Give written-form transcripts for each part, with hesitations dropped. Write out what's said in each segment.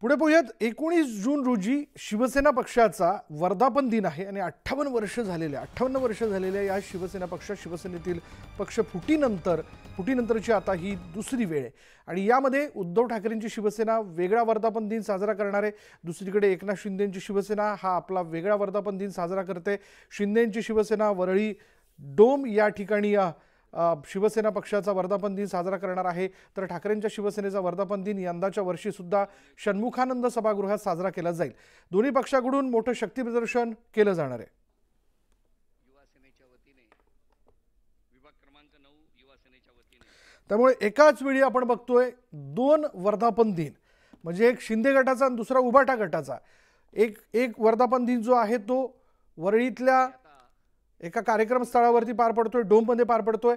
पुढे पाहूयात 19 जून रोजी शिवसेना पक्षाचा वर्धापन दिन आहे आणि 58 वर्ष झालेल्या या शिवसेना पक्ष शिवसेनेतील पक्ष फुटीनंतरची आता ही दुसरी वेळ आहे आणि यामध्ये उद्धव ठाकरेंची शिवसेना वेगळा वर्धापन दिन साजरा करणार आहे। दुसरीकडे एकनाथ शिंदेंची शिवसेना हा आपला वेगळा वर्धापन दिन साजरा करते। शिंदेंची शिवसेना वरळी डोम या ठिकाणी शिवसेना पक्षाचा वर्धापन दिन साजरा करणार आहे, तर ठाकरेंच्या शिवसेनेचा वर्धापन दिन यंदाच्या वर्षी सुद्धा षण्मुखानंद सभागृहात साजरा केला जाईल। दोन्ही पक्षाकडून मोठं शक्ती प्रदर्शन केलं जाणार आहे। युवा सेनेच्या वतीने विभाग क्रमांक 9 युवा सेनेच्या वतीने त्यामुळे एकाच वेळी आपण बघतोय दोन वर्धापन दिन, म्हणजे एक शिंदे गटाचा आणि दुसरा उभाटा गटाचा। एक वर्धापन दिन जो आहे तो वरळीतल्या एका कार्यक्रम स्थळावरती पार पडतोय, डोममध्ये पार पडतोय।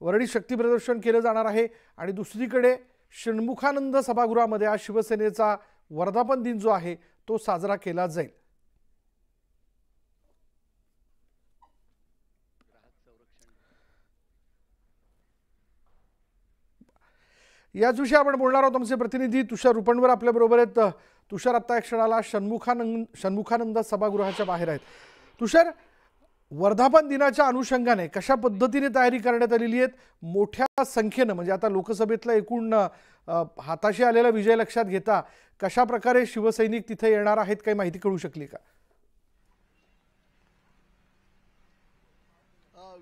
वरळी शक्ती प्रदर्शन केलं जाणार आहे आणि दुसरीकडे षण्मुखानंद सभागृहामध्ये आज शिवसेनेचा वर्धापन दिन जो आहे तो साजरा केला जाईल। याच विषयी आपण बोलणार आहोत। आमचे प्रतिनिधी तुषार रुपणवर आपल्या बरोबर आहेत। तुषार, आता एक क्षणाला षण्मुखानंद सभागृहाच्या बाहेर आहेत। तुषार, वर्धापन दिनाच्या अनुषंगाने कशा पद्धतीने तयारी करण्यात आलेली आहे? मोठ्या संख्येने, म्हणजे आता लोकसभेतला एकूण हाताशी आलेला विजय लक्षात घेता कशा प्रकारे शिवसैनिक तिथे येणार आहेत, काही माहिती कळू शकली का?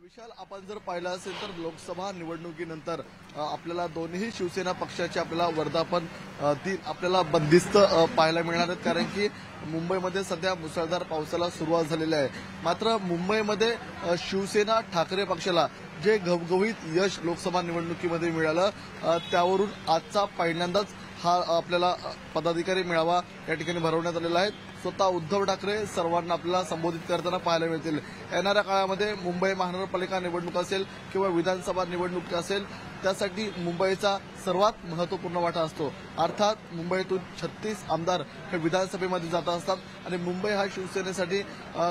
विशाल, आपण जर पाहिलं असेल तर लोकसभा निवडणुकीनंतर आपल्याला दोन्ही शिवसेना पक्षाचे आपल्याला वर्धापन दिन आपल्याला बंदिस्त पाहायला मिळणार आहेत, कारण की मुंबईमध्ये सध्या मुसळधार पावसाला सुरुवात झालेली आहे। मात्र मुंबईमध्ये शिवसेना ठाकरे पक्षाला जे घवघवीत यश लोकसभा निवडणुकीमध्ये मिळालं, त्यावरून आजचा पहिल्यांदाच हा आपल्याला पदाधिकारी मेळावा या ठिकाणी भरवण्यात आलेला आहे। स्वतः उद्धव ठाकरे सर्वांना आपल्याला संबोधित करताना पाहायला मिळतील। येणाऱ्या काळामध्ये मुंबई महानगरपालिका निवडणूक असेल किंवा विधानसभा निवडणूक असेल, त्यासाठी मुंबईचा सर्वात महत्त्वपूर्ण वाटा असतो। अर्थात मुंबईतून 36 आमदार हे विधानसभेमध्ये जात असतात आणि मुंबई हा शिवसेनेसाठी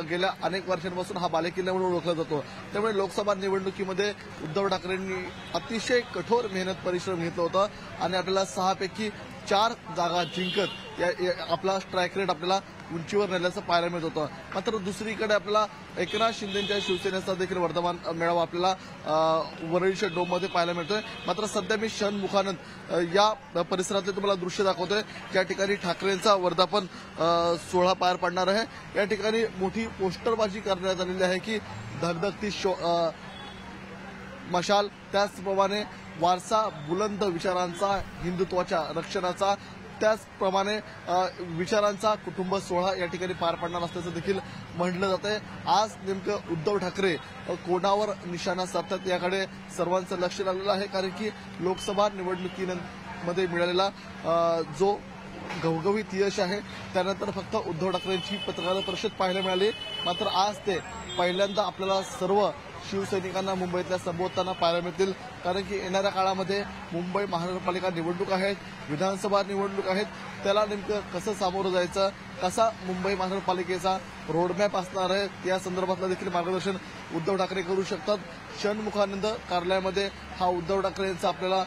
गेल्या अनेक वर्षांपासून हा बालेकिल्ला म्हणून ओळखला जातो। त्यामुळे लोकसभा निवडणुकीमध्ये उद्धव ठाकरेंनी अतिशय कठोर मेहनत परिश्रम घेतला होता आणि आपल्याला 6 पैकी 4 जागा जिंकत आपला स्ट्राईक रेट आपल्याला उंचीवर नेल्याचं पाहायला मिळत होतं। मात्र दुसरीकडे आपल्याला एकनाथ शिंदेंच्या शिवसेनेचा देखील वर्धमान मेळावा आपल्याला वरळीच्या डोममध्ये पाहायला मिळतोय। मात्र सध्या मी षण्मुखानंद या परिसरातले तुम्हाला दृश्य दाखवतोय, ज्या ठिकाणी ठाकरेंचा वर्धापन सोहळा पार पडणार आहे। या ठिकाणी मोठी पोस्टरबाजी करण्यात आलेली आहे की धगधगती मशाल, त्याचप्रमाणे वारसा बुलंद विचारांचा, हिंदुत्वाच्या रक्षणाचा, त्याचप्रमाणे विचारांचा कुटुंब सोहळा या ठिकाणी पार पडणार असल्याचं देखील म्हटलं जातंय। आज नेमकं उद्धव ठाकरे कोणावर निशाणा साधतात याकडे सर्वांचं लक्ष लागलेलं आहे, कारण की लोकसभा निवडणुकीमध्ये मिळालेला जो घवघवीत यश आहे त्यानंतर फक्त उद्धव ठाकरेंची पत्रकार परिषद पाहायला मिळाली। मात्र आज ते पहिल्यांदा आपल्याला सर्व शिवसैनिकांना मुंबईतल्या संबोधताना पाहायला मिळतील, कारण की येणाऱ्या काळामध्ये मुंबई महानगरपालिका निवडणूक आहेत, विधानसभा निवडणूक आहेत, त्याला नेमकं कसं सामोरं जायचं, कसा मुंबई महानगरपालिकेचा रोडमॅप असणार आहे, या संदर्भातलं देखील मार्गदर्शन उद्धव ठाकरे करू शकतात। षण्मुखानंद कार्यालयामध्ये हा उद्धव ठाकरे यांचा आपल्याला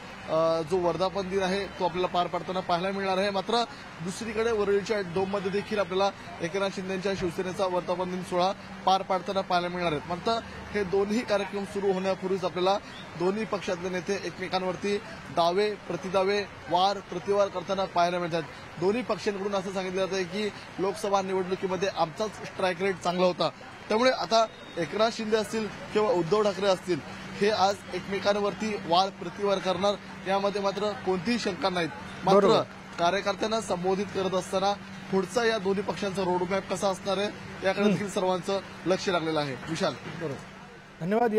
जो वर्धापन दिन आहे तो आपल्याला पार पाडताना पाहायला मिळणार आहे। मात्र दुसरीकडे वरळीच्या डोममध्ये देखील आपल्याला एकनाथ शिंदेंच्या शिवसेनेचा वर्धापन दिन सोहळा पार पाडताना पाहायला मिळणार आहेत। मात्र हे दोन्ही कार्यक्रम सुरू होण्यापूर्वीच आपल्याला दोन्ही पक्षातले नेते एकमेकांवरती दावे प्रतिदावे, वार प्रतिवार करताना पाहायला मिळतात। दोन्ही पक्षांकडून असं सांगितलं जातं की लोकसभा निवडणुकीमध्ये आमचाच स्ट्राईक रेट चांगला होता, त्यामुळे आता एकनाथ शिंदे असतील किंवा उद्धव ठाकरे असतील हे आज एकमेकांवरती वार प्रतिवार करणार, यामध्ये मात्र कोणतीही शंका नाहीत। मात्र कार्यकर्त्यांना संबोधित करत असताना पुढचा या दोन्ही पक्षांचा रोडमॅप कसा असणार आहे याकडे देखील सर्वांचं लक्ष लागलेलं आहे। विशाल, धन्यवाद।